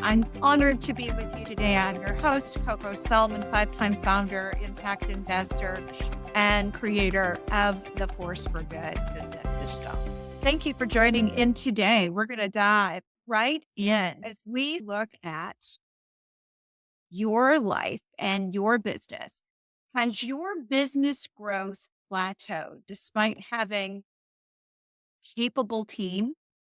I'm honored to be with you today. I'm your host, Coco Selman, 5-time founder, impact investor, and creator of the Force for Good business system. Thank you for joining in today. We're going to dive right in as we look at your life and your business. Has your business growth plateaued despite having capable team?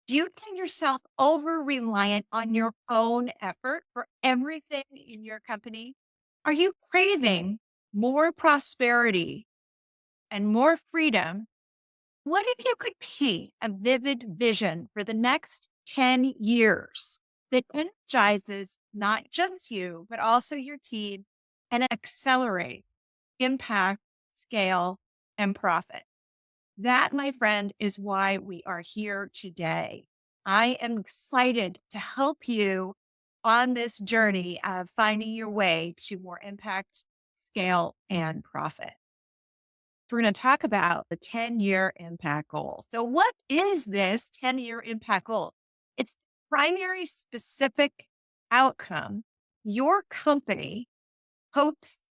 Do you find yourself over reliant on your own effort for everything in your company? Are you craving more prosperity and more freedom? What if you could paint a vivid vision for the next 10 years that energizes not just you, but also your team and accelerate impact, scale, and profit? That, my friend, is why we are here today. I am excited to help you on this journey of finding your way to more impact, scale, and profit. We're going to talk about the 10-year impact goal. So what is this 10-year impact goal? It's the primary specific outcome your company hopes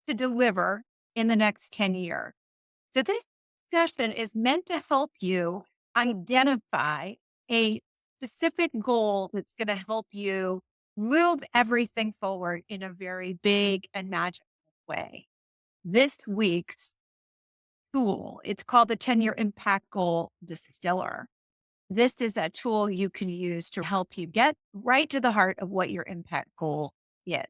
to deliver in the next 10 years. So this session is meant to help you identify a specific goal that's going to help you move everything forward in a very big and magical way. This week's tool, it's called the 10-year Impact Goal Distiller. This is a tool you can use to help you get right to the heart of what your impact goal is.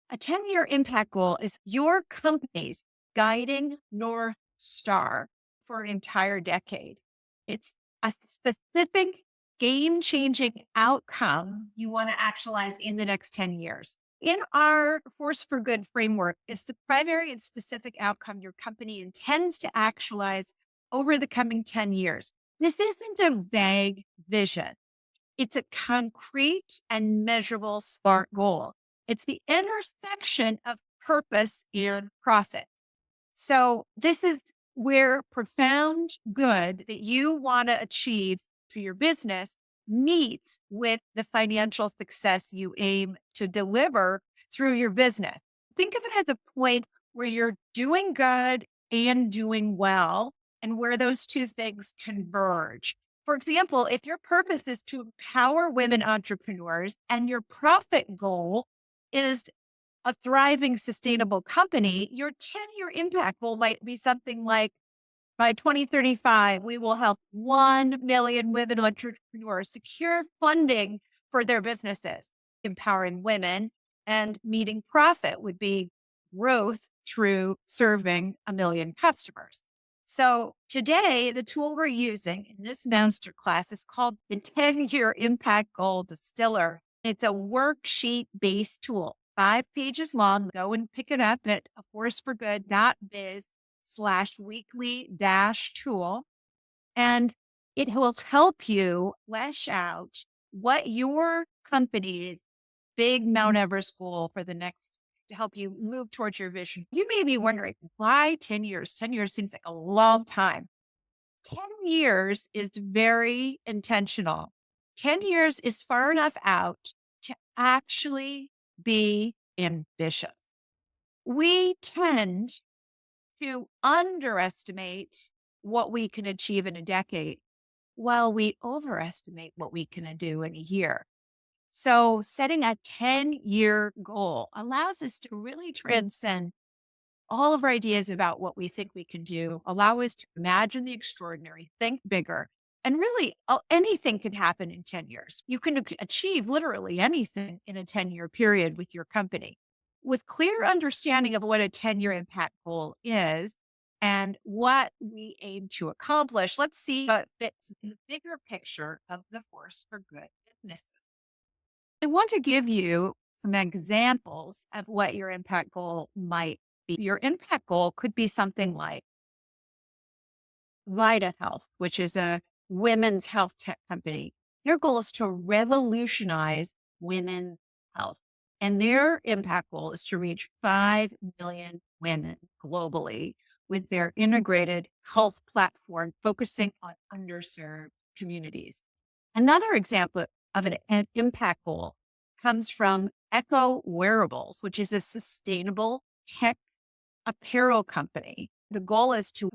A 10-year impact goal is your company's guiding North Star for an entire decade. It's a specific game-changing outcome you want to actualize in the next 10 years. In our Force for Good framework, it's the primary and specific outcome your company intends to actualize over the coming 10 years. This isn't a vague vision. It's a concrete and measurable SMART goal. It's the intersection of purpose and profit. So this is where profound good that you want to achieve for your business meets with the financial success you aim to deliver through your business. Think of it as a point where you're doing good and doing well, and where those two things converge. For example, if your purpose is to empower women entrepreneurs and your profit goal is a thriving, sustainable company, your 10-year impact goal might be something like, by 2035, we will help 1 million women entrepreneurs secure funding for their businesses. Empowering women and meeting profit would be growth through serving 1 million customers. So today, the tool we're using in this masterclass is called the 10-year Impact Goal Distiller. It's a worksheet-based tool, 5 pages long. Go and pick it up at forceforgood.biz/weekly-tool. And it will help you flesh out what your company's big Mount Everest goal for the next to help you move towards your vision. You may be wondering, why 10 years? 10 years seems like a long time. 10 years is very intentional. 10 years is far enough out to actually be ambitious. We tend to underestimate what we can achieve in a decade while we overestimate what we can do in a year. So setting a 10-year goal allows us to really transcend all of our ideas about what we think we can do, allow us to imagine the extraordinary, think bigger, and really anything can happen in 10 years. You can achieve literally anything in a 10-year period with your company. With clear understanding of what a 10-year impact goal is and what we aim to accomplish, let's see how it fits in the bigger picture of the Force for Good business. I want to give you some examples of what your impact goal might be. Your impact goal could be something like Vita Health, which is a women's health tech company. Their goal is to revolutionize women's health. And their impact goal is to reach 5 million women globally with their integrated health platform, focusing on underserved communities. Another example of an impact goal comes from Echo Wearables, which is a sustainable tech apparel company. The goal is to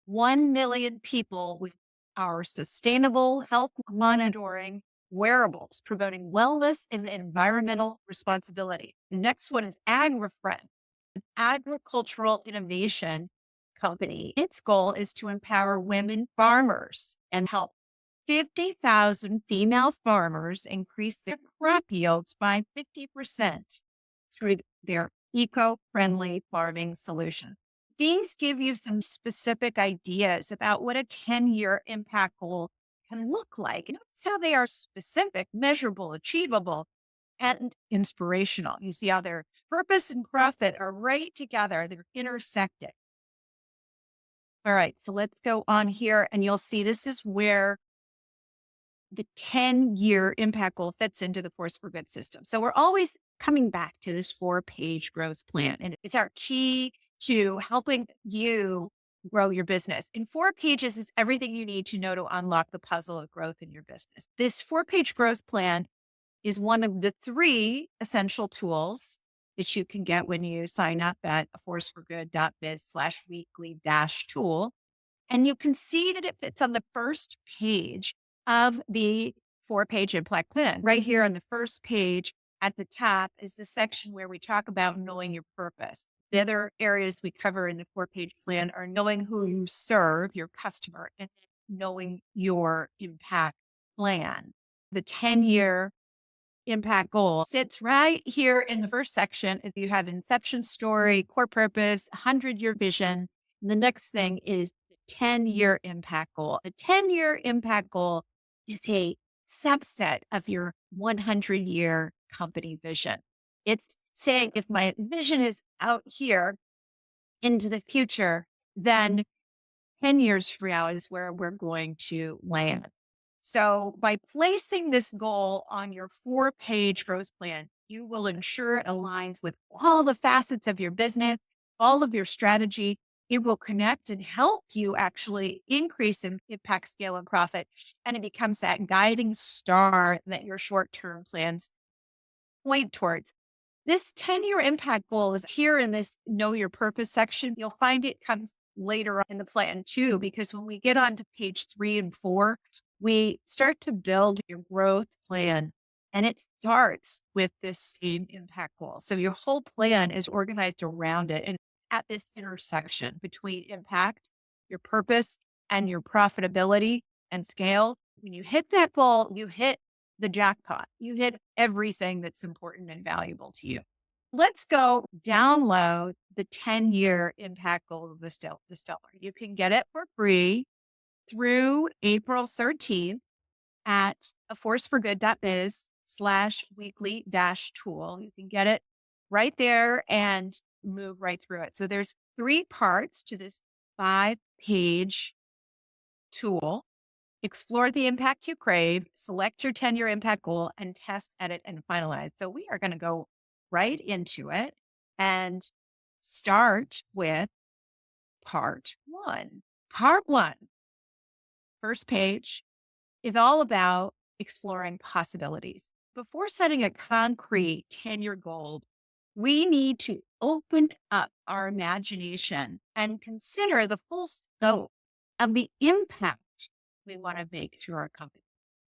1 million people with our sustainable health monitoring wearables, promoting wellness and environmental responsibility. The next one is AgriFriend, an agricultural innovation company. Its goal is to empower women farmers and help 50,000 female farmers increase their crop yields by 50% through their eco-friendly farming solutions. These give you some specific ideas about what a 10-year impact goal can look like. Notice how they are specific, measurable, achievable, and inspirational. You see how their purpose and profit are right together. They're intersecting. All right, so let's go on here and you'll see this is where the 10-year impact goal fits into the Force for Good system. So we're always coming back to this 4-page growth plan, and it's our key to helping you grow your business. In 4 pages is everything you need to know to unlock the puzzle of growth in your business. This 4-page growth plan is one of the 3 essential tools that you can get when you sign up at forceforgood.biz/weekly-tool. And you can see that it fits on the first page of the 4-page impact plan. Right here on the first page at the top is the section where we talk about knowing your purpose. The other areas we cover in the 4-page plan are knowing who you serve, your customer, and knowing your impact plan. The 10-year impact goal sits right here in the first section. If you have inception story, core purpose, 100-year vision, the next thing is the 10-year impact goal. The 10-year impact goal is a subset of your 100-year company vision. It's saying if my vision is out here into the future, then 10 years from now is where we're going to land. So by placing this goal on your 4-page growth plan, you will ensure it aligns with all the facets of your business, all of your strategy. It will connect and help you actually increase in impact, scale, and profit. And it becomes that guiding star that your short-term plans point towards. This 10-year impact goal is here in this know your purpose section. You'll find it comes later on in the plan too, because when we get on to page 3 and 4, we start to build your growth plan, and it starts with this same impact goal. So your whole plan is organized around it and at this intersection between impact, your purpose, and your profitability and scale. When you hit that goal, you hit the jackpot. You hit everything that's important and valuable to you. Let's go download the 10-year impact goal of the distiller. You can get it for free through April 13th at forceforgood.biz/weekly-tool. You can get it right there and move right through it. So there's 3 parts to this 5-page tool. Explore the impact you crave, select your 10-year impact goal, and test, edit, and finalize. So we are going to go right into it and start with part 1. Part 1, first page, is all about exploring possibilities. Before setting a concrete 10-year goal, we need to open up our imagination and consider the full scope of the impact we want to make through our company.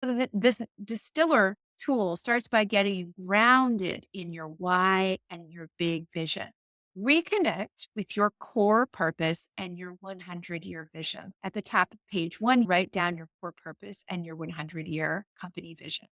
So this distiller tool starts by getting you grounded in your why and your big vision. Reconnect with your core purpose and your 100-year vision. At the top of page 1, write down your core purpose and your 100-year company vision.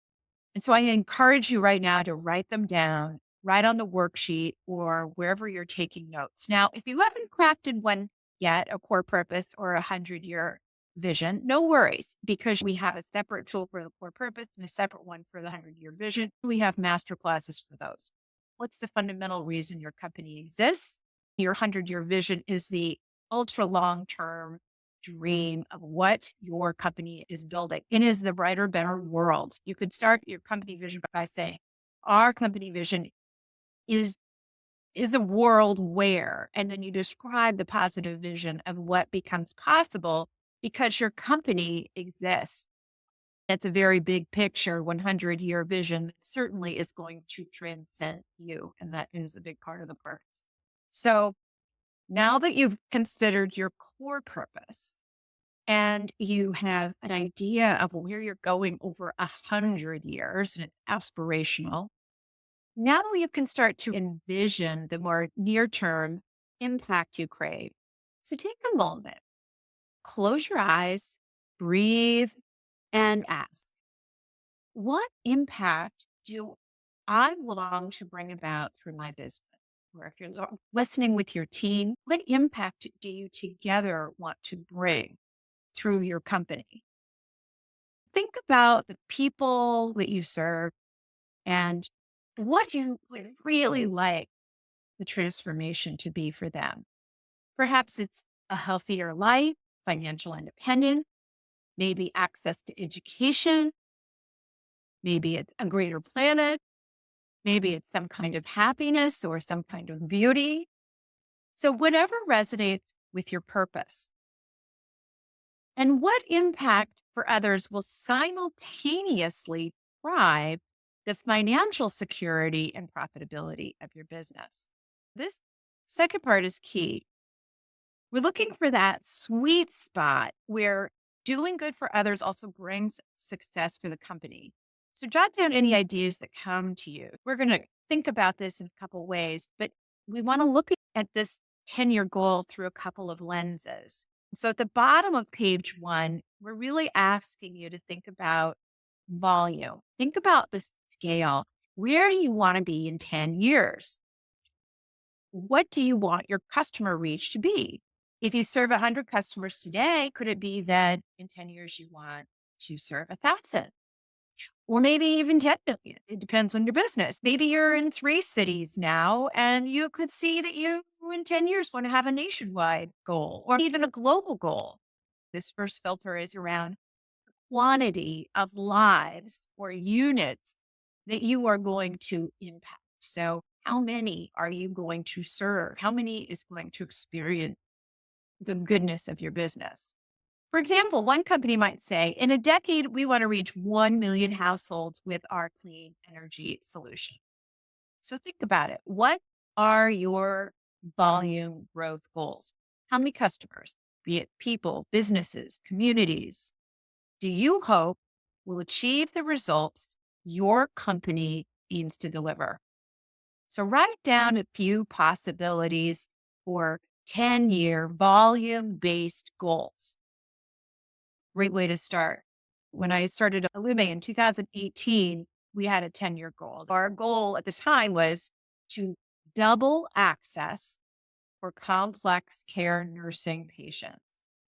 And so I encourage you right now to write them down, write on the worksheet or wherever you're taking notes. Now, if you haven't crafted one yet, a core purpose or a 100-year vision, no worries, because we have a separate tool for the core purpose and a separate one for the 100-year vision. We have masterclasses for those. What's the fundamental reason your company exists? Your 100-year vision is the ultra long-term dream of what your company is building. It is the brighter, better world. You could start your company vision by saying, our company vision is the world where, and then you describe the positive vision of what becomes possible because your company exists. It's a very big picture, 100-year vision that certainly is going to transcend you. And that is a big part of the purpose. So now that you've considered your core purpose and you have an idea of where you're going over 100 years and it's aspirational, now you can start to envision the more near term impact you crave. So take a moment, close your eyes, breathe, and ask, what impact do I long to bring about through my business? Or if you're listening with your team, what impact do you together want to bring through your company? Think about the people that you serve and what you would really like the transformation to be for them. Perhaps it's a healthier life, financial independence, maybe access to education, maybe it's a greater planet, maybe it's some kind of happiness or some kind of beauty. So, whatever resonates with your purpose. And what impact for others will simultaneously drive the financial security and profitability of your business? This second part is key. We're looking for that sweet spot where doing good for others also brings success for the company. So jot down any ideas that come to you. We're going to think about this in a couple ways, but we want to look at this 10-year goal through a couple of lenses. So at the bottom of page 1, we're really asking you to think about volume. Think about the scale. Where do you want to be in 10 years? What do you want your customer reach to be? If you serve 100 customers today, could it be that in 10 years you want to serve 1,000 or maybe even 10 million? It depends on your business. Maybe you're in 3 cities now and you could see that you in 10 years want to have a nationwide goal or even a global goal. This first filter is around quantity of lives or units that you are going to impact. So, how many are you going to serve? How many is going to experience the goodness of your business? For example, one company might say, in a decade, we want to reach 1 million households with our clean energy solution. So, think about it. What are your volume growth goals? How many customers, be it people, businesses, communities, do you hope will achieve the results your company aims to deliver? So write down a few possibilities for 10-year volume-based goals. Great way to start. When I started Illuminating in 2018, we had a 10-year goal. Our goal at the time was to double access for complex care nursing patients.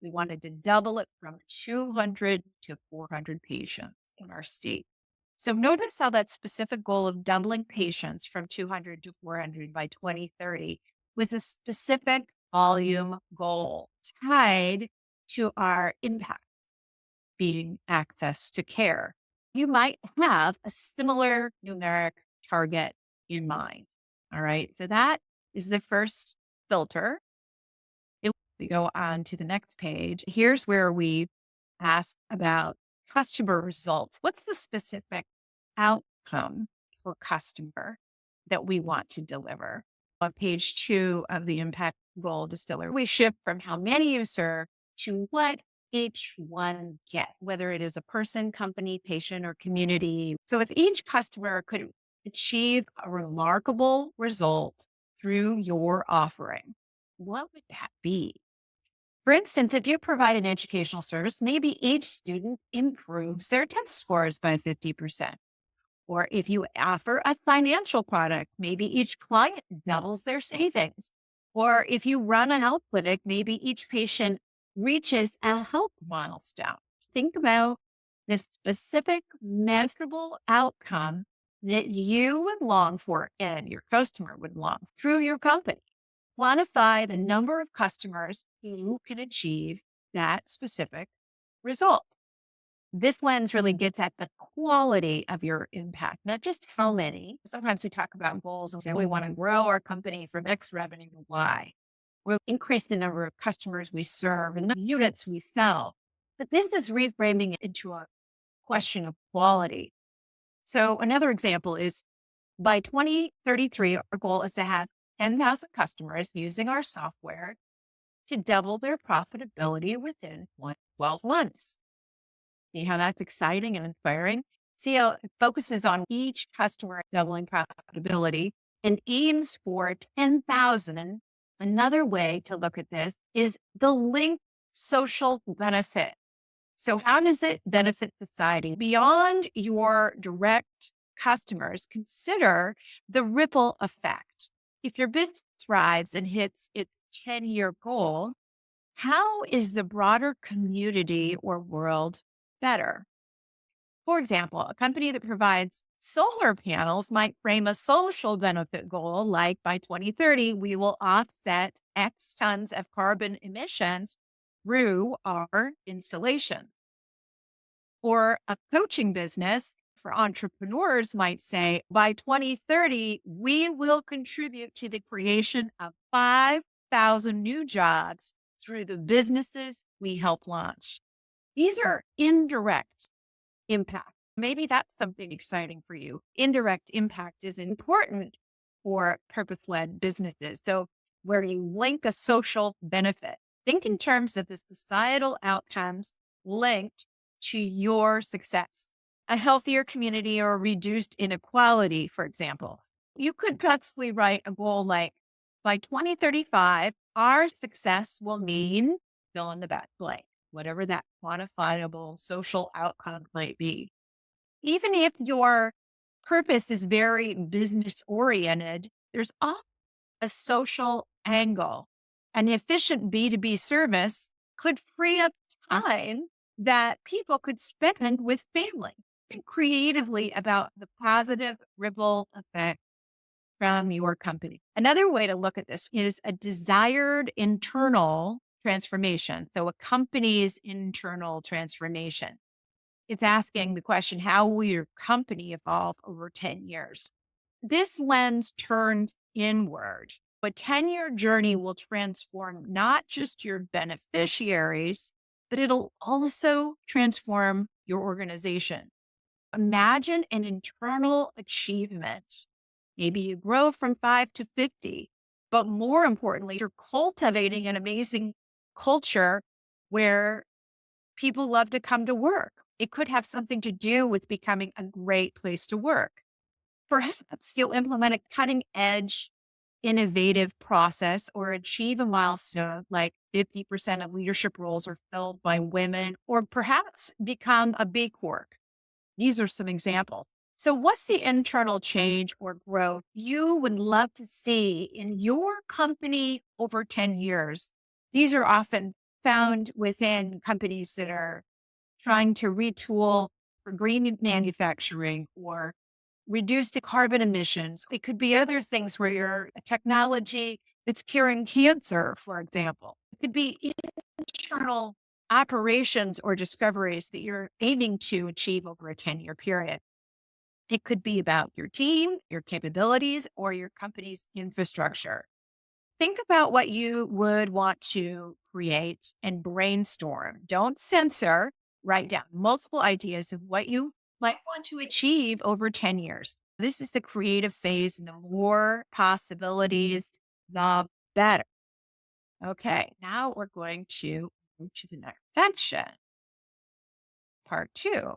We wanted to double it from 200 to 400 patients in our state. So notice how that specific goal of doubling patients from 200 to 400 by 2030 was a specific volume goal tied to our impact being access to care. You might have a similar numeric target in mind. All right. So that is the first filter. If we go on to the next page, here's where we ask about customer results. What's the specific outcome for customer that we want to deliver? On page 2 of the Impact Goal Distiller, we shift from how many you serve to what each one get, whether it is a person, company, patient, or community. So if each customer could achieve a remarkable result through your offering, what would that be? For instance, if you provide an educational service, maybe each student improves their test scores by 50%. Or if you offer a financial product, maybe each client doubles their savings. Or if you run a health clinic, maybe each patient reaches a health milestone. Think about the specific measurable outcome that you would long for and your customer would long through your company. Quantify the number of customers who can achieve that specific result. This lens really gets at the quality of your impact, not just how many. Sometimes we talk about goals and say we want to grow our company from X revenue to Y. We'll increase the number of customers we serve and the units we sell. But this is reframing it into a question of quality. So another example is by 2033, our goal is to have 10,000 customers using our software to double their profitability within 12 months. See how that's exciting and inspiring? See how it focuses on each customer doubling profitability and aims for 10,000. Another way to look at this is the linked social benefit. So how does it benefit society? Beyond your direct customers, consider the ripple effect. If your business thrives and hits its 10-year goal, how is the broader community or world better? For example, a company that provides solar panels might frame a social benefit goal like by 2030, we will offset X tons of carbon emissions through our installation. Or a coaching business for entrepreneurs might say, by 2030, we will contribute to the creation of 5,000 new jobs through the businesses we help launch. These are indirect impact. Maybe that's something exciting for you. Indirect impact is important for purpose-led businesses. So where you link a social benefit, think in terms of the societal outcomes linked to your success. A healthier community or reduced inequality, for example. You could possibly write a goal like, by 2035, our success will mean fill in the blank, whatever that quantifiable social outcome might be. Even if your purpose is very business oriented, there's often a social angle. An efficient B2B service could free up time that people could spend with family. Think creatively about the positive ripple effect from your company. Another way to look at this is a desired internal transformation. So a company's internal transformation. It's asking the question, how will your company evolve over 10 years? This lens turns inward. A 10-year journey will transform not just your beneficiaries, but it'll also transform your organization. Imagine an internal achievement. Maybe you grow from 5 to 50, but more importantly, you're cultivating an amazing culture where people love to come to work. It could have something to do with becoming a great place to work. Perhaps you'll implement a cutting edge, innovative process or achieve a milestone like 50% of leadership roles are filled by women, or perhaps become a B Corp. These are some examples. So what's the internal change or growth you would love to see in your company over 10 years? These are often found within companies that are trying to retool for green manufacturing or reduce the carbon emissions. It could be other things where you're a technology that's curing cancer, for example. It could be internal operations or discoveries that you're aiming to achieve over a 10-year period. It could be about your team, your capabilities, or your company's infrastructure. Think about what you would want to create and brainstorm. Don't censor. Write down multiple ideas of what you might want to achieve over 10 years. This is the creative phase, and the more possibilities, the better. Okay, now we're going to move to the next section, part 2.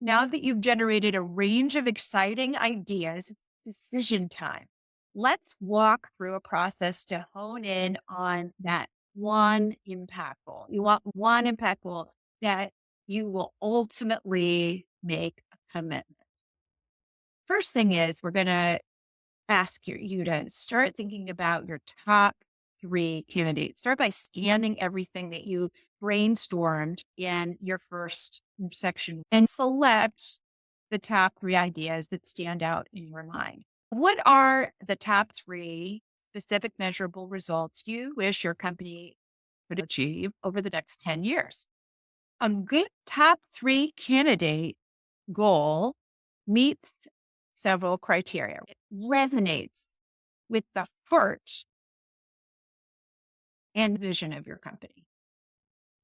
Now that you've generated a range of exciting ideas, it's decision time. Let's walk through a process to hone in on that one impact goal. You want one impact goal that you will ultimately make a commitment. First thing is, we're going to ask you to start thinking about your top 3 candidates. Start by scanning everything that you brainstormed in your first section and select the top 3 ideas that stand out in your mind. What are the top 3 specific measurable results you wish your company could achieve over the next 10 years? A good top 3 candidate goal meets several criteria. It resonates with the heart and vision of your company.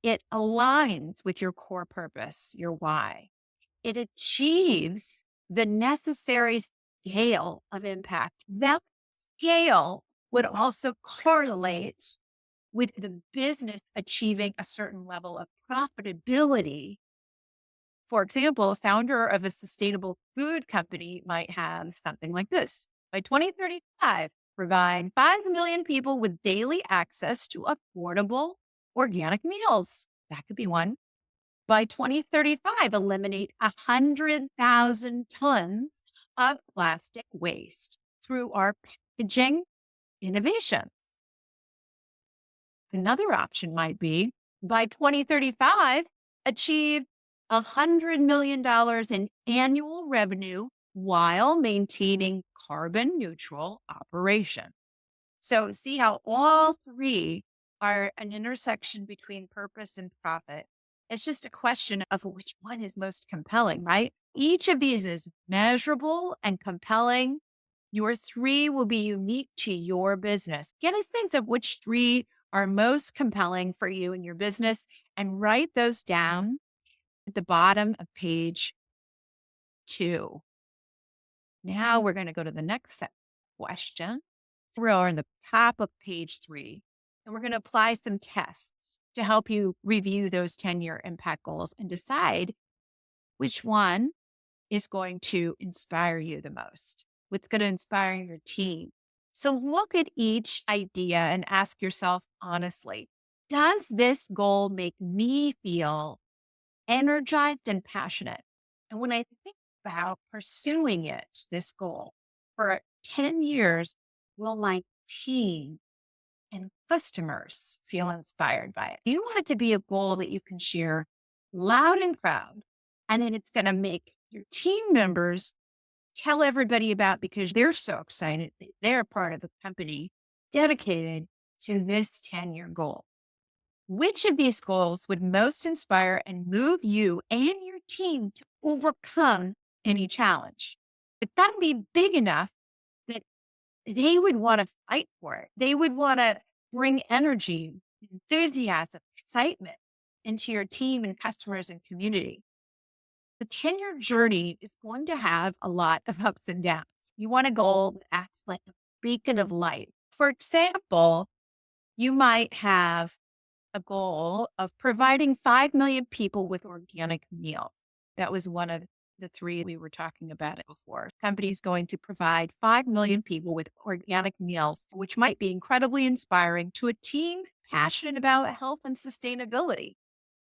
It aligns with your core purpose, your why. it achieves the necessary scale of impact. That scale would also correlate with the business achieving a certain level of profitability. For example, a founder of a sustainable food company might have something like this. By 2035, provide 5 million people with daily access to affordable organic meals. That could be one. By 2035, eliminate 100,000 tons of plastic waste through our packaging innovations. Another option might be by 2035, achieve $100 million in annual revenue while maintaining carbon neutral operation. So see how all three are an intersection between purpose and profit. It's just a question of which one is most compelling, right? Each of these is measurable and compelling. Your three will be unique to your business. Get a sense of which three are most compelling for you and your business and write those down at the bottom of page 2. Now we're going to go to the next set question. We're on the top of page 3, and we're going to apply some tests to help you review those 10-year impact goals and decide which one is going to inspire you the most, what's going to inspire your team. So look at each idea and ask yourself honestly, does this goal make me feel energized and passionate? And when I think about pursuing this goal for 10 years, will my team and customers feel inspired by it? You want it to be a goal that you can share loud and proud, and then it's going to make your team members tell everybody about because they're so excited that they're part of the company dedicated to this 10-year goal. Which of these goals would most inspire and move you and your team to overcome any challenge? It's got to be big enough that they would want to fight for it. They would want to bring energy, enthusiasm, excitement into your team and customers and community. The 10-year journey is going to have a lot of ups and downs. You want a goal that acts like a beacon of light. For example, you might have a goal of providing 5 million people with organic meals. That was one of the three we were talking about it before. Companies going to provide 5 million people with organic meals, which might be incredibly inspiring to a team passionate about health and sustainability.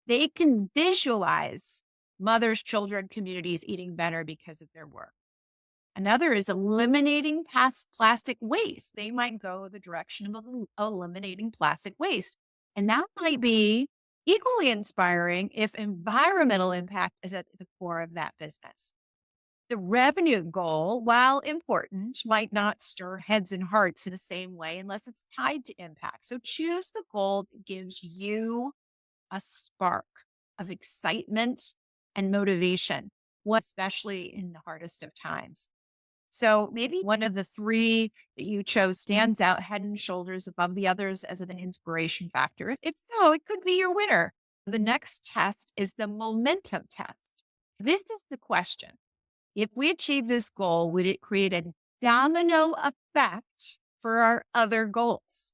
They can visualize mothers, children, communities eating better because of their work. Another is eliminating plastic waste. They might go the direction of eliminating plastic waste. And that might be equally inspiring if environmental impact is at the core of that business. The revenue goal, while important, might not stir heads and hearts in the same way unless it's tied to impact. So choose the goal that gives you a spark of excitement and motivation, especially in the hardest of times. So maybe one of the three that you chose stands out head and shoulders above the others as an inspiration factor. If so, it could be your winner. The next test is the momentum test. This is the question. If we achieve this goal, would it create a domino effect for our other goals?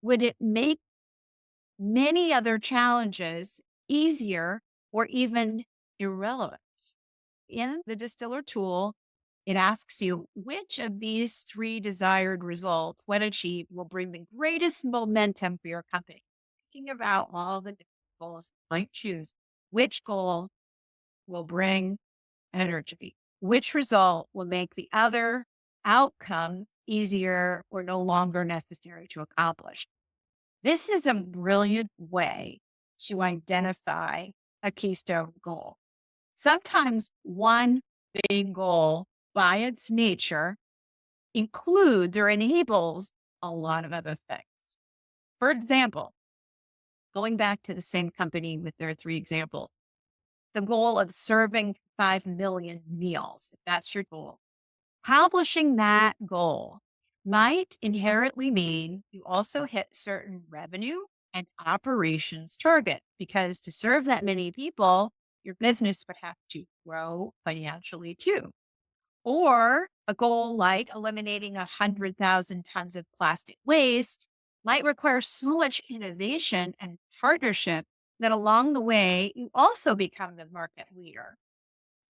Would it make many other challenges easier or even irrelevant? In the distiller tool, it asks you which of these three desired results, when achieved, will bring the greatest momentum for your company. Thinking about all the different goals you might choose, which goal will bring energy? Which result will make the other outcomes easier or no longer necessary to accomplish? This is a brilliant way to identify a keystone goal. Sometimes one big goal by its nature includes or enables a lot of other things. For example, going back to the same company with their three examples, the goal of serving 5 million meals, if that's your goal, accomplishing that goal might inherently mean you also hit certain revenue and operations target because to serve that many people, your business would have to grow financially too. Or a goal like eliminating 100,000 tons of plastic waste might require so much innovation and partnership that along the way, you also become the market leader.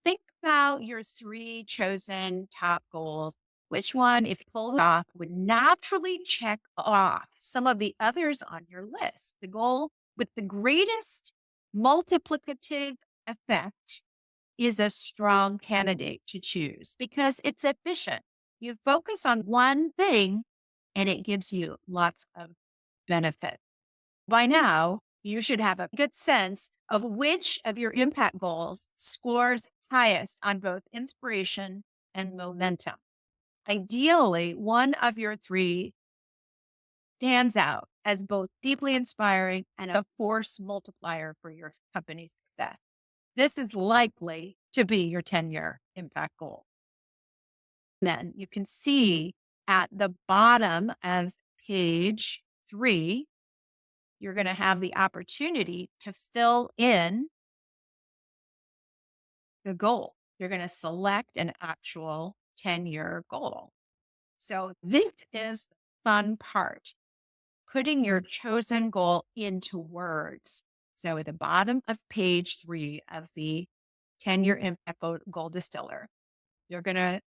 Think about your three chosen top goals. Which one, if pulled off, would naturally check off some of the others on your list? The goal with the greatest multiplicative effect is a strong candidate to choose because it's efficient. You focus on one thing and it gives you lots of benefit. By now, you should have a good sense of which of your impact goals scores highest on both inspiration and momentum. Ideally, one of your three stands out as both deeply inspiring and a force multiplier for your company's success. This is likely to be your 10-year impact goal. Then you can see at the bottom of page 3, you're going to have the opportunity to fill in the goal. You're going to select an actual 10-year goal. So this is the fun part, putting your chosen goal into words. So at the bottom of page 3 of the 10-year impact goal distiller, you're going to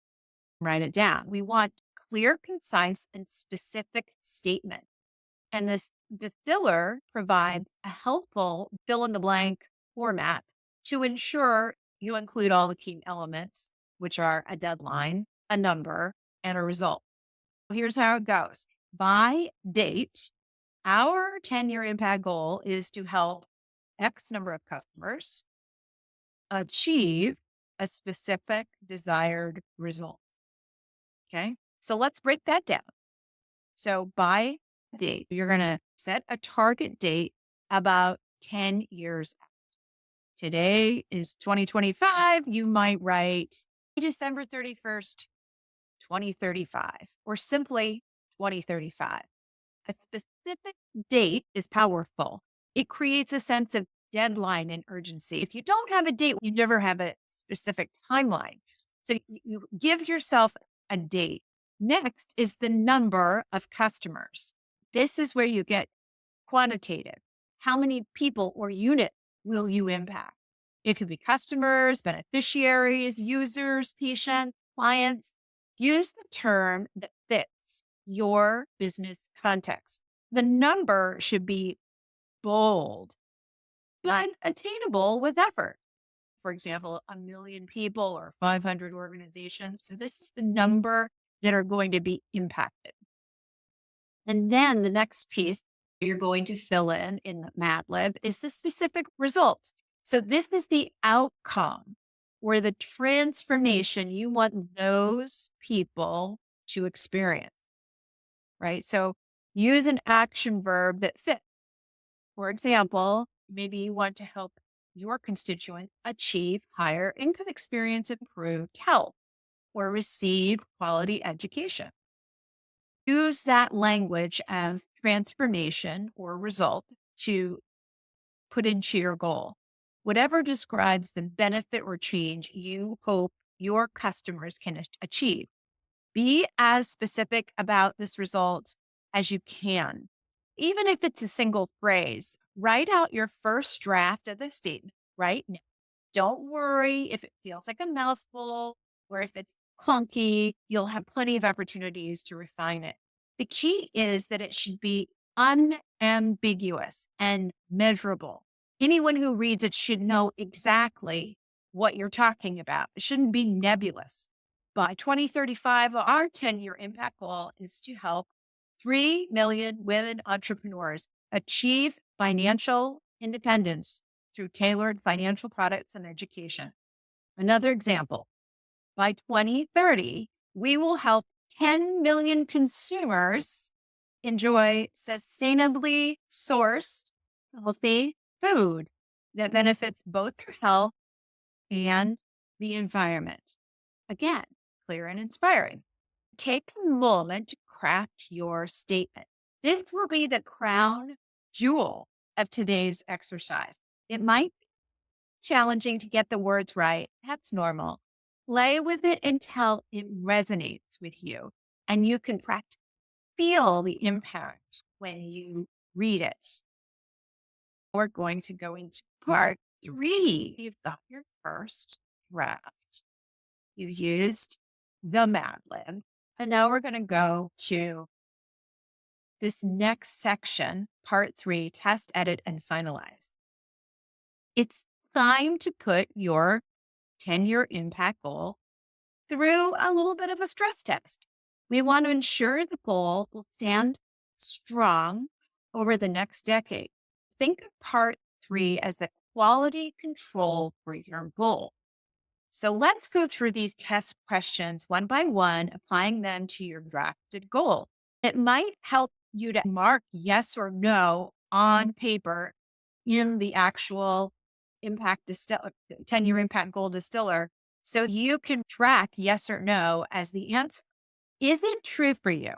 write it down. We want clear, concise, and specific statement. And this distiller provides a helpful fill in the blank format to ensure you include all the key elements, which are a deadline, a number, and a result. Here's how it goes. By date, our 10-year impact goal is to help X number of customers achieve a specific desired result. Okay. So let's break that down. So by date, you're going to set a target date about 10 years out. Today is 2025. You might write December 31st, 2035, or simply 2035. A specific date is powerful. It creates a sense of deadline and urgency. If you don't have a date, you never have a specific timeline. So you give yourself a date. Next is the number of customers. This is where you get quantitative. How many people or units will you impact? It could be customers, beneficiaries, users, patients, clients. Use the term that fits your business context. The number should be bold, but attainable with effort. For example, 1 million people or 500 organizations. So this is the number that are going to be impacted. And then the next piece you're going to fill in the MATLAB is the specific result. So this is the outcome or the transformation you want those people to experience, right? So use an action verb that fits. For example, maybe you want to help your constituents achieve higher income experience, improved health, or receive quality education. Use that language of transformation or result to put into your goal. Whatever describes the benefit or change you hope your customers can achieve. Be as specific about this result as you can. Even if it's a single phrase, write out your first draft of the statement right now. Don't worry if it feels like a mouthful or if it's clunky. You'll have plenty of opportunities to refine it. The key is that it should be unambiguous and measurable. Anyone who reads it should know exactly what you're talking about. It shouldn't be nebulous. By 2035, our 10-year impact goal is to help 3 million women entrepreneurs achieve financial independence through tailored financial products and education. Another example, by 2030, we will help 10 million consumers enjoy sustainably sourced, healthy food that benefits both their health and the environment. Again, clear and inspiring. Take a moment to craft your statement. This will be the crown jewel of today's exercise. It might challenging to get the words right. That's normal. Play with it until it resonates with you and you can practice feel the impact when you read it. We're going to go into part three. You've got your first draft. You used the Mad Lib. And now we're going to go to this next section, part three, test, edit, and finalize. It's time to put your 10-year impact goal through a little bit of a stress test. We want to ensure the goal will stand strong over the next decade. Think of part three as the quality control for your goal. So let's go through these test questions one by one, applying them to your drafted goal. It might help you to mark yes or no on paper in the actual impact distiller, 10-year impact goal distiller, so you can track yes or no as the answer. Is it true for you?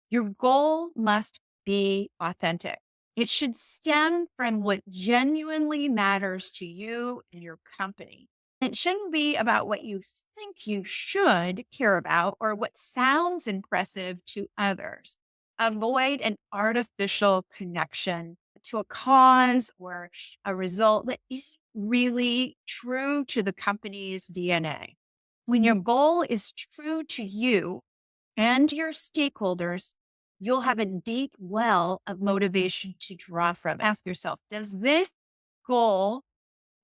Your goal must be authentic. It should stem from what genuinely matters to you and your company. It shouldn't be about what you think you should care about or what sounds impressive to others. Avoid an artificial connection to a cause or a result that is really true to the company's DNA. When your goal is true to you and your stakeholders, you'll have a deep well of motivation to draw from. Ask yourself, does this goal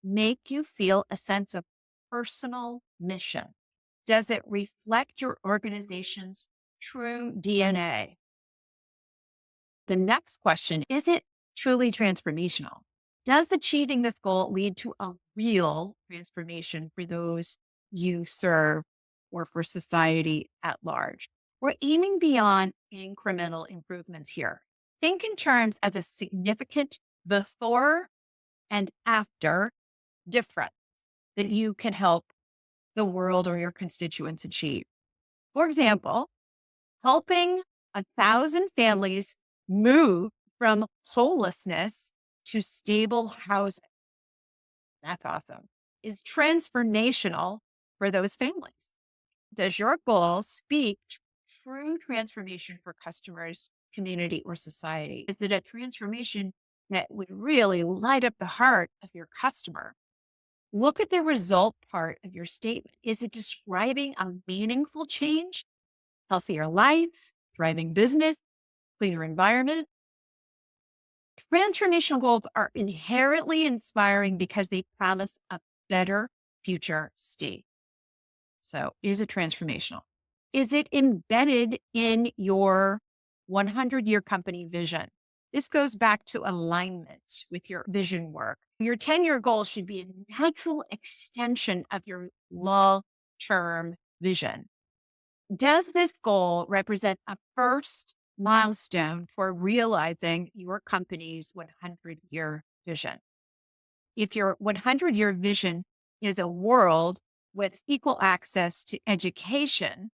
make you feel a sense of personal mission? Does it reflect your organization's true DNA? The next question, is it truly transformational? Does achieving this goal lead to a real transformation for those you serve or for society at large? We're aiming beyond incremental improvements here. Think in terms of a significant before and after difference that you can help the world or your constituents achieve. For example, helping 1,000 families move from homelessness to stable housing. That's awesome. Is transformational for those families. Does your goal speak to true transformation for customers, community, or society? Is it a transformation that would really light up the heart of your customer? Look at the result part of your statement. Is it describing a meaningful change, healthier life, thriving business, cleaner environment? Transformational goals are inherently inspiring because they promise a better future state. So, is it transformational? Is it embedded in your 100-year company vision? This goes back to alignment with your vision work. Your 10-year goal should be a natural extension of your long-term vision. Does this goal represent a first milestone for realizing your company's 100-year vision? If your 100-year vision is a world with equal access to education,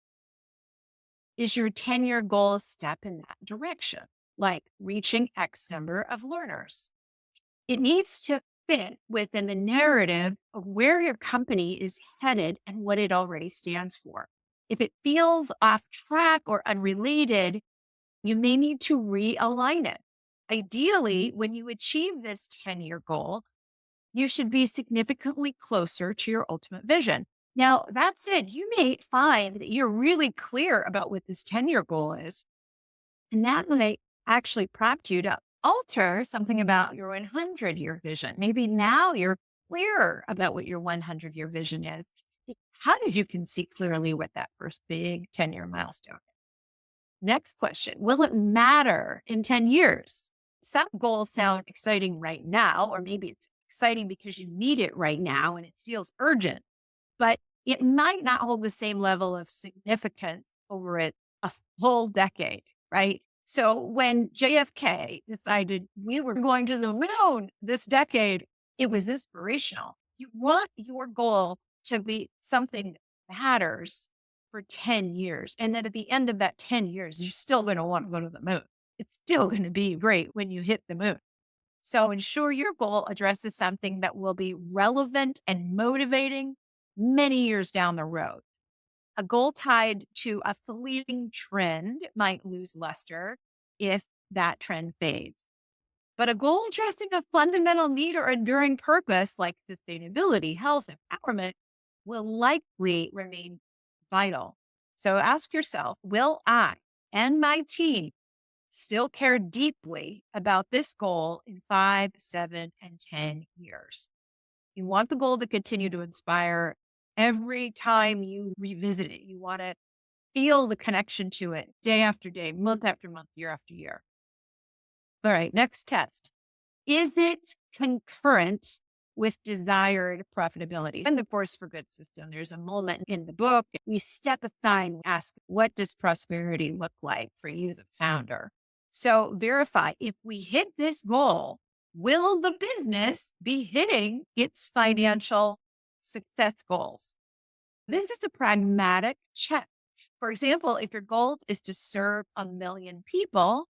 is your 10-year goal a step in that direction, like reaching X number of learners? It needs to fit within the narrative of where your company is headed and what it already stands for. If it feels off track or unrelated, you may need to realign it. Ideally, when you achieve this 10-year goal, you should be significantly closer to your ultimate vision. Now, that said, you may find that you're really clear about what this 10-year goal is, and that might actually prompt you to alter something about your 100-year vision. Maybe now you're clearer about what your 100-year vision is. How did you can see clearly what that first big 10-year milestone is? Next question, will it matter in 10 years? Some goals sound exciting right now, or maybe it's exciting because you need it right now and it feels urgent, but it might not hold the same level of significance over a whole decade, right? So when JFK decided we were going to the moon this decade, it was inspirational. You want your goal to be something that matters for 10 years. And then at the end of that 10 years, you're still going to want to go to the moon. It's still going to be great when you hit the moon. So ensure your goal addresses something that will be relevant and motivating many years down the road. A goal tied to a fleeting trend might lose luster if that trend fades. But a goal addressing a fundamental need or enduring purpose like sustainability, health, empowerment will likely remain vital. So ask yourself, will I and my team still care deeply about this goal in 5, 7, and 10 years? You want the goal to continue to inspire every time you revisit it. You want to feel the connection to it day after day, month after month, year after year. All right, next test. Is it concurrent with desired profitability? In the Force for Good system, there's a moment in the book we step aside and ask, what does prosperity look like for you, the founder? So verify if we hit this goal, will the business be hitting its financial success goals? This is a pragmatic check. For example, if your goal is to serve 1 million people,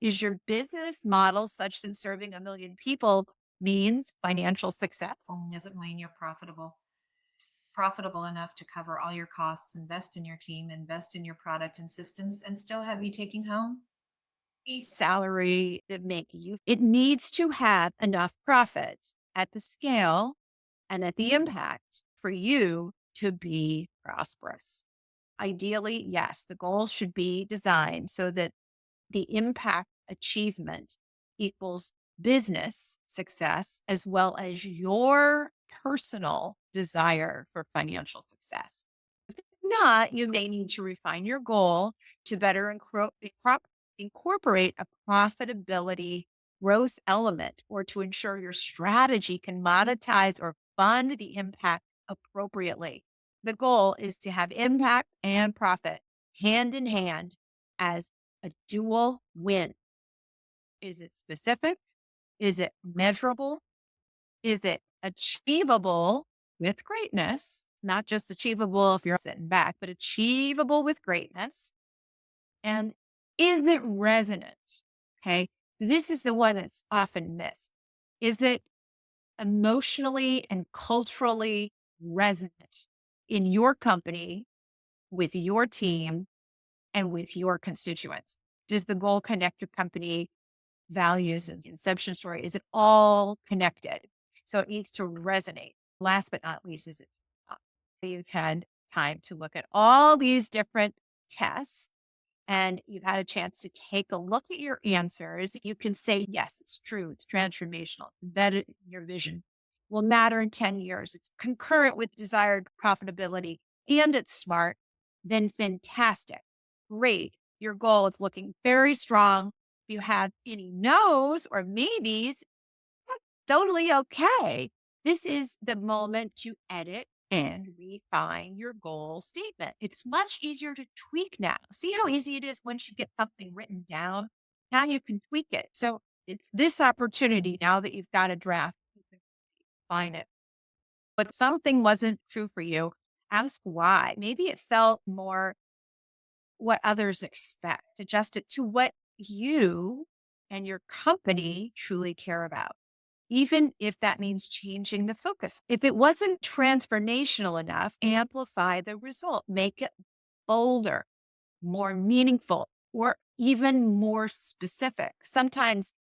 is your business model such that serving 1 million people means financial success? Does it mean you're profitable enough to cover all your costs, invest in your team, invest in your product and systems, and still have you taking home? A salary to make you, it needs to have enough profit at the scale and at the impact for you to be prosperous. Ideally, yes, the goal should be designed so that the impact achievement equals business success as well as your personal desire for financial success. If it's not, you may need to refine your goal to better incorporate a profitability growth element or to ensure your strategy can monetize or fund the impact appropriately. The goal is to have impact and profit hand in hand as a dual win. Is it specific? Is it measurable? Is it achievable with greatness? Not just achievable if you're sitting back, but achievable with greatness. And is it resonant? Okay. This is the one that's often missed. Is it emotionally and culturally resonant in your company, with your team, and with your constituents? Does the goal connect your company values and inception story? Is it all connected? So it needs to resonate. Last but not least, is it you've had time to look at all these different tests and you've had a chance to take a look at your answers. You can say, yes, it's true. It's transformational. It's embedded in your vision. Will matter in 10 years. It's concurrent with desired profitability and it's smart. Then fantastic. Great. Your goal is looking very strong. If you have any no's or maybes, that's totally okay. This is the moment to edit and refine your goal statement. It's much easier to tweak now. See how easy it is once you get something written down? Now you can tweak it. So it's this opportunity now that you've got a draft, you can refine it. But something wasn't true for you. Ask why. Maybe it felt more what others expect. Adjust it to what you and your company truly care about, even if that means changing the focus. If it wasn't transformational enough, amplify the result, make it bolder, more meaningful, or even more specific. Sometimes,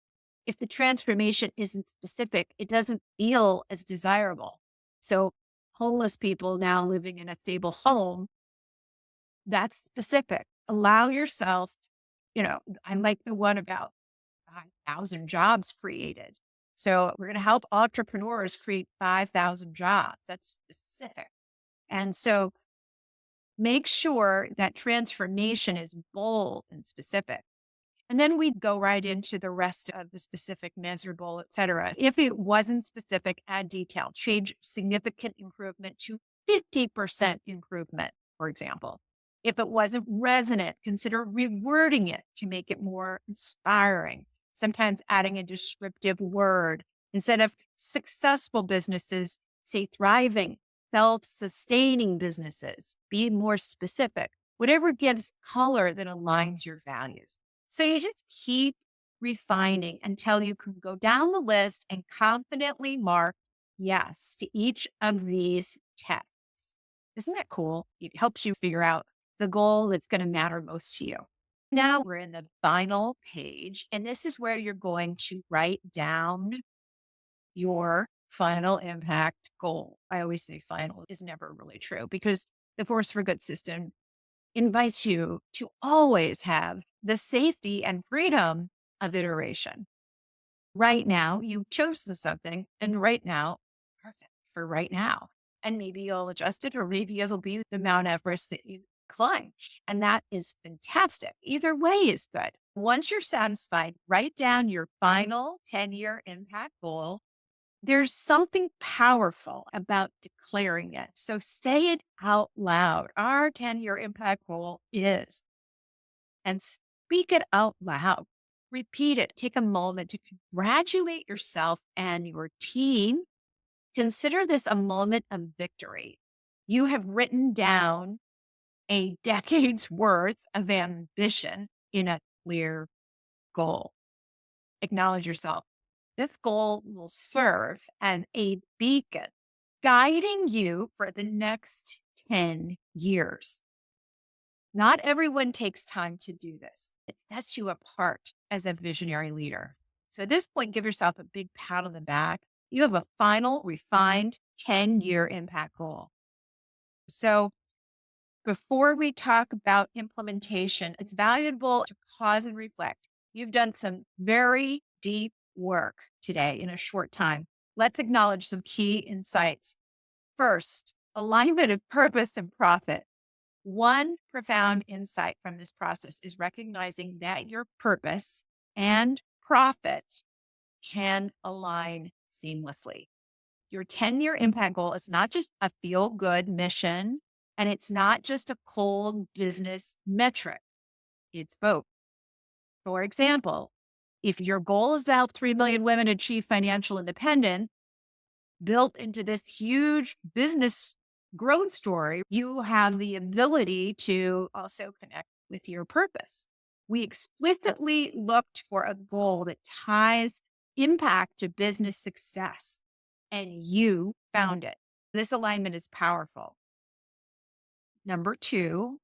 if the transformation isn't specific, it doesn't feel as desirable. So, homeless people now living in a stable home, that's specific. Allow yourself, I like the one about 5,000 jobs created. So we're going to help entrepreneurs create 5,000 jobs. That's specific. And so make sure that transformation is bold and specific. And then we go right into the rest of the specific, measurable, et cetera. If it wasn't specific, add detail, change significant improvement to 50% improvement, for example. If it wasn't resonant, consider rewording it to make it more inspiring. Sometimes adding a descriptive word. Instead of successful businesses, say thriving, self-sustaining businesses. Be more specific. Whatever gives color that aligns your values. So you just keep refining until you can go down the list and confidently mark yes to each of these tests. Isn't that cool? It helps you figure out the goal that's going to matter most to you. Now we're in the final page, and this is where you're going to write down your final impact goal. I always say final is never really true because the Force for Good system invites you to always have the safety and freedom of iteration. Right now, you chose something, and right now, perfect for right now. And maybe you'll adjust it, or maybe it'll be the Mount Everest that you climb. And that is fantastic. Either way is good. Once you're satisfied, write down your final 10-year impact goal. There's something powerful about declaring it. So say it out loud. Our 10-year impact goal is, and speak it out loud. Repeat it. Take a moment to congratulate yourself and your team. Consider this a moment of victory. You have written down a decade's worth of ambition in a clear goal. Acknowledge yourself. This goal will serve as a beacon guiding you for the next 10 years. Not everyone takes time to do this. It sets you apart as a visionary leader. So at this point, give yourself a big pat on the back. You have a final, refined 10-year impact goal. So before we talk about implementation, it's valuable to pause and reflect. You've done some very deep work today in a short time. Let's acknowledge some key insights. First, alignment of purpose and profit. One profound insight from this process is recognizing that your purpose and profit can align seamlessly. Your 10-year impact goal is not just a feel good mission, and it's not just a cold business metric. It's both. For example, if your goal is to help 3 million women achieve financial independence, built into this huge business growth story, you have the ability to also connect with your purpose. We explicitly looked for a goal that ties impact to business success, and you found it. This alignment is powerful. Number two,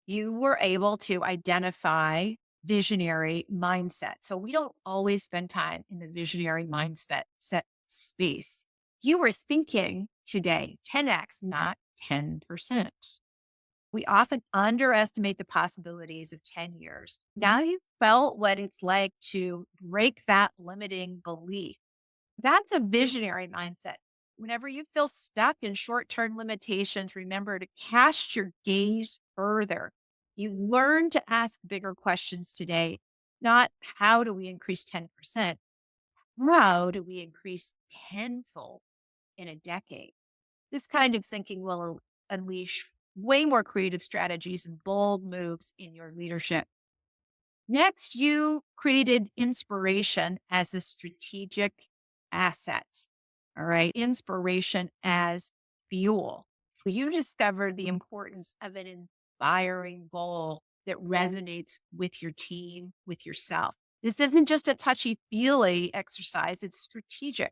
you were able to identify visionary mindset. So we don't always spend time in the visionary mindset set space. You were thinking today 10x, not 10%. We often underestimate the possibilities of 10 years. Now you felt what it's like to break that limiting belief. That's a visionary mindset. Whenever you feel stuck in short term limitations, remember to cast your gaze further. You learn to ask bigger questions today, not how do we increase 10%? How do we increase tenfold in a decade? This kind of thinking will unleash way more creative strategies and bold moves in your leadership. Next, you created inspiration as a strategic asset. All right. Inspiration as fuel. You discovered the importance of an inspiring goal that resonates with your team, with yourself. This isn't just a touchy feely exercise, it's strategic.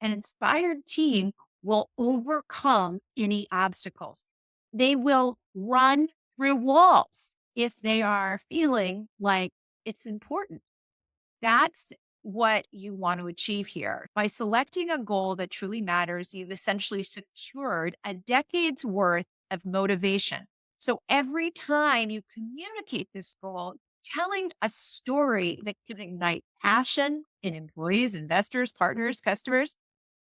An inspired team will overcome any obstacles. They will run through walls if they are feeling like it's important. That's what you want to achieve here. By selecting a goal that truly matters, you've essentially secured a decade's worth of motivation. So every time you communicate this goal, telling a story that can ignite passion in employees, investors, partners, customers,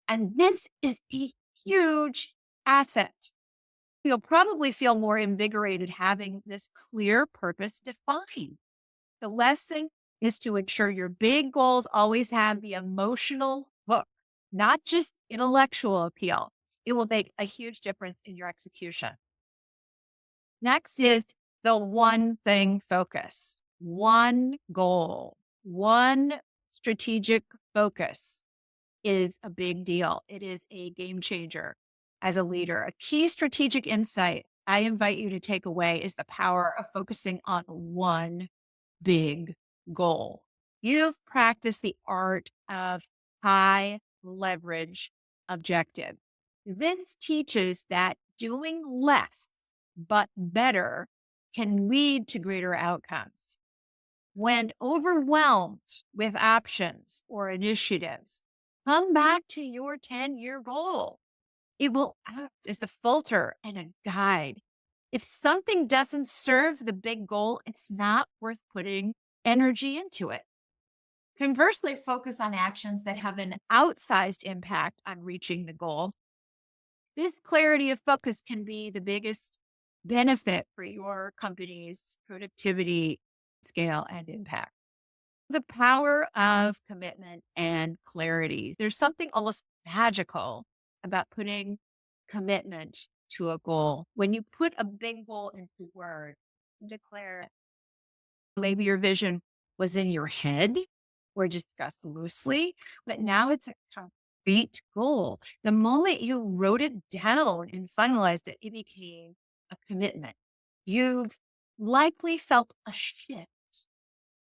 and this is a huge asset. You'll probably feel more invigorated having this clear purpose defined. The lesson is to ensure your big goals always have the emotional hook, not just intellectual appeal. It will make a huge difference in your execution. Next is the one thing focus, one goal, one strategic focus is a big deal. It is a game changer as a leader. A key strategic insight I invite you to take away is the power of focusing on one big goal. You've practiced the art of high leverage objective. This teaches that doing less but better can lead to greater outcomes. When overwhelmed with options or initiatives, come back to your 10-year goal. It will act as a filter and a guide. If something doesn't serve the big goal, it's not worth putting energy into it. Conversely, focus on actions that have an outsized impact on reaching the goal. This clarity of focus can be the biggest benefit for your company's productivity, scale, and impact. The power of commitment and clarity. There's something almost magical about putting commitment to a goal. When you put a big goal into words, declare it. Maybe your vision was in your head or discussed loosely, but now it's a concrete goal. The moment you wrote it down and finalized it, it became a commitment. You've likely felt a shift,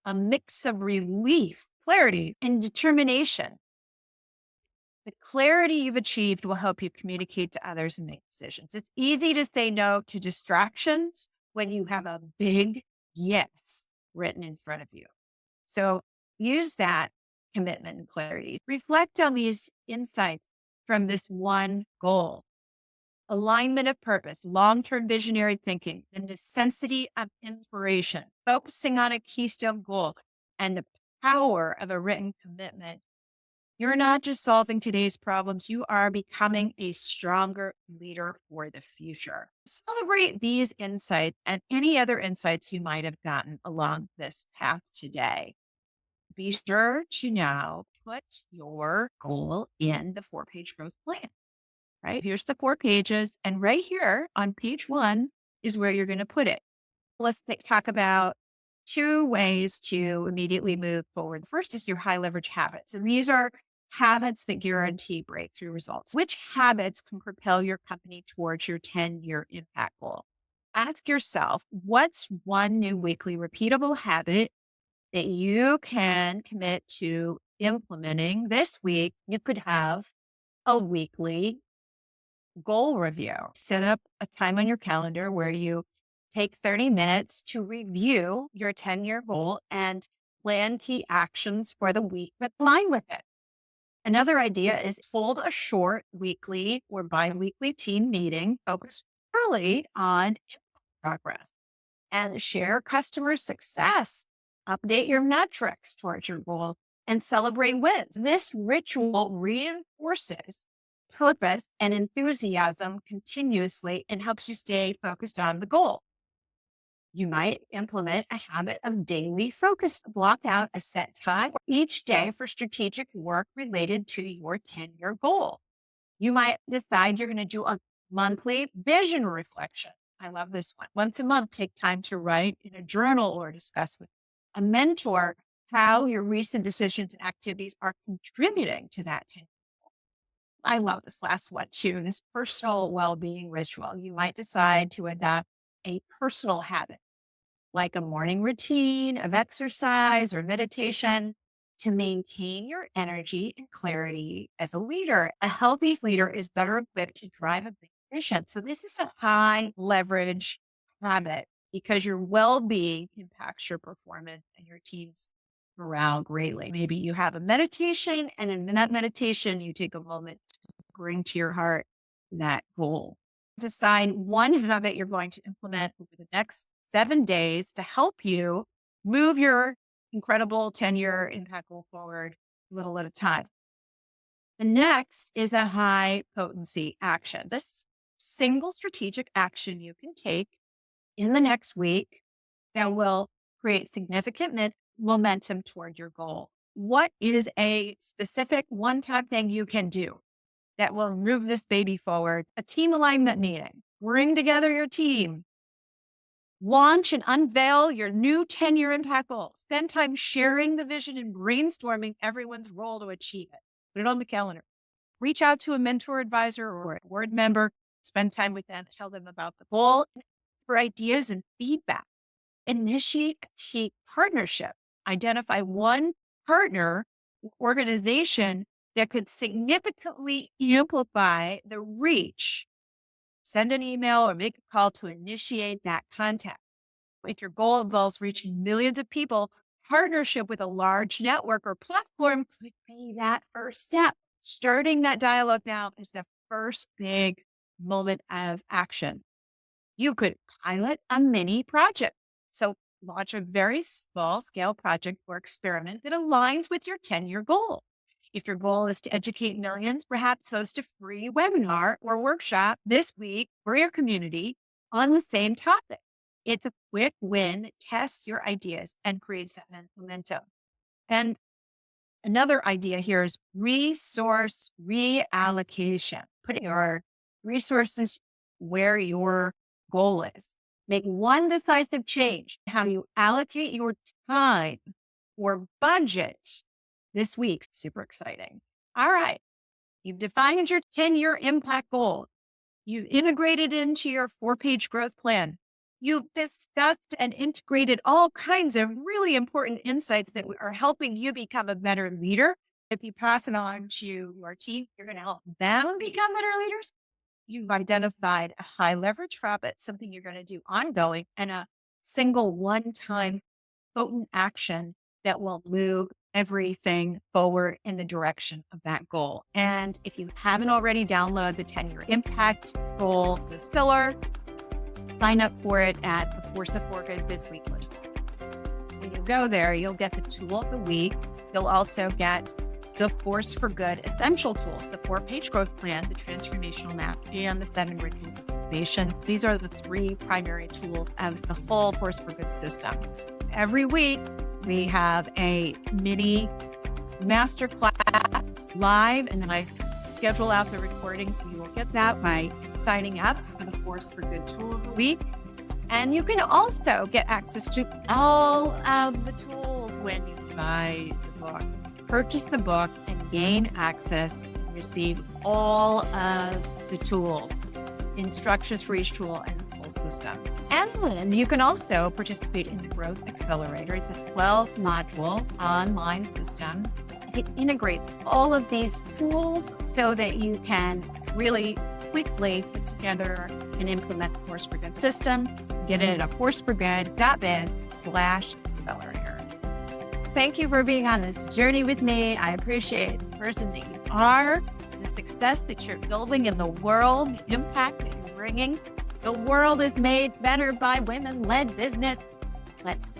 a mix of relief, clarity, and determination. The clarity you've achieved will help you communicate to others and make decisions. It's easy to say no to distractions when you have a big yes written in front of you. So use that commitment and clarity. Reflect on these insights from this one goal. Alignment of purpose, long-term visionary thinking, the necessity of inspiration, focusing on a keystone goal, and the power of a written commitment. You're not just solving today's problems, you are becoming a stronger leader for the future. Celebrate these insights and any other insights you might have gotten along this path today. Be sure to now put your goal in the 4-page growth plan, right? Here's the 4 pages. And right here on page 1 is where you're going to put it. Let's talk about 2 ways to immediately move forward. First is your high leverage habits. And these are habits that guarantee breakthrough results. Which habits can propel your company towards your 10-year impact goal? Ask yourself, what's one new weekly repeatable habit that you can commit to implementing this week? You could have a weekly goal review. Set up a time on your calendar where you take 30 minutes to review your 10-year goal and plan key actions for the week that align with it. Another idea is hold a short weekly or bi-weekly team meeting focused early on progress and share customer success, update your metrics towards your goal, and celebrate wins. This ritual reinforces purpose and enthusiasm continuously and helps you stay focused on the goal. You might implement a habit of daily focus. Block out a set time each day for strategic work related to your 10-year goal. You might decide you're going to do a monthly vision reflection. I love this one. Once a month, take time to write in a journal or discuss with a mentor how your recent decisions and activities are contributing to that 10. I love this last one too, this personal well-being ritual. You might decide to adopt a personal habit like a morning routine of exercise or meditation to maintain your energy and clarity as a leader. A healthy leader is better equipped to drive a big vision. So this is a high leverage habit because your well-being impacts your performance and your team's morale greatly. Maybe you have a meditation, and in that meditation, you take a moment to bring to your heart that goal. Decide one habit you're going to implement over the next 7 days to help you move your incredible 10-year impact goal forward little at a time. The next is a high potency action. This single strategic action you can take in the next week that will create significant momentum toward your goal. What is a specific one-time thing you can do that will move this baby forward? A team alignment meeting. Bring together your team. Launch and unveil your new 10-year impact goal. Spend time sharing the vision and brainstorming everyone's role to achieve it. Put it on the calendar. Reach out to a mentor, advisor, or a board member. Spend time with them. Tell them about the goal for ideas and feedback. Initiate a key partnership. Identify one partner organization that could significantly amplify the reach, send an email or make a call to initiate that contact. If your goal involves reaching millions of people, partnership with a large network or platform could be that first step. Starting that dialogue now is the first big moment of action. You could pilot a mini project. So launch a very small scale project or experiment that aligns with your 10-year goal. If your goal is to educate millions, perhaps host a free webinar or workshop this week for your community on the same topic. It's a quick win, tests your ideas, and creates that momentum. And another idea here is resource reallocation, putting your resources where your goal is. Make one decisive change, how you allocate your time or budget this week. Super exciting. All right. You've defined your 10-year impact goal. You've integrated into your 4-page growth plan. You've discussed and integrated all kinds of really important insights that are helping you become a better leader. If you pass it on to your team, you're going to help them become better leaders. You've identified a high leverage habit, something you're going to do ongoing, and a single one-time potent action that will move everything forward in the direction of that goal. And if you haven't already, download the 10-year Impact Goal Distiller. Sign up for it at the Force of For Good Biz Weekly. When you go there, you'll get the tool of the week. You'll also get the Force for Good essential tools, the 4-page growth plan, the transformational map, and the 7 bridges of innovation. These are the 3 primary tools of the full Force for Good system. Every week, we have a mini masterclass live, and then I schedule out the recording, so you will get that by signing up for the Force for Good tool of the week. And you can also get access to all of the tools when you buy the book. Purchase the book and gain access, receive all of the tools, instructions for each tool, and the full system. And then you can also participate in the Growth Accelerator. It's a 12-module online system. It integrates all of these tools so that you can really quickly put together and implement the Force for Good system. Get it at forceforgood.biz/accelerator. Thank you for being on this journey with me. I appreciate the person that you are, the success that you're building in the world, the impact that you're bringing. The world is made better by women-led business. Let's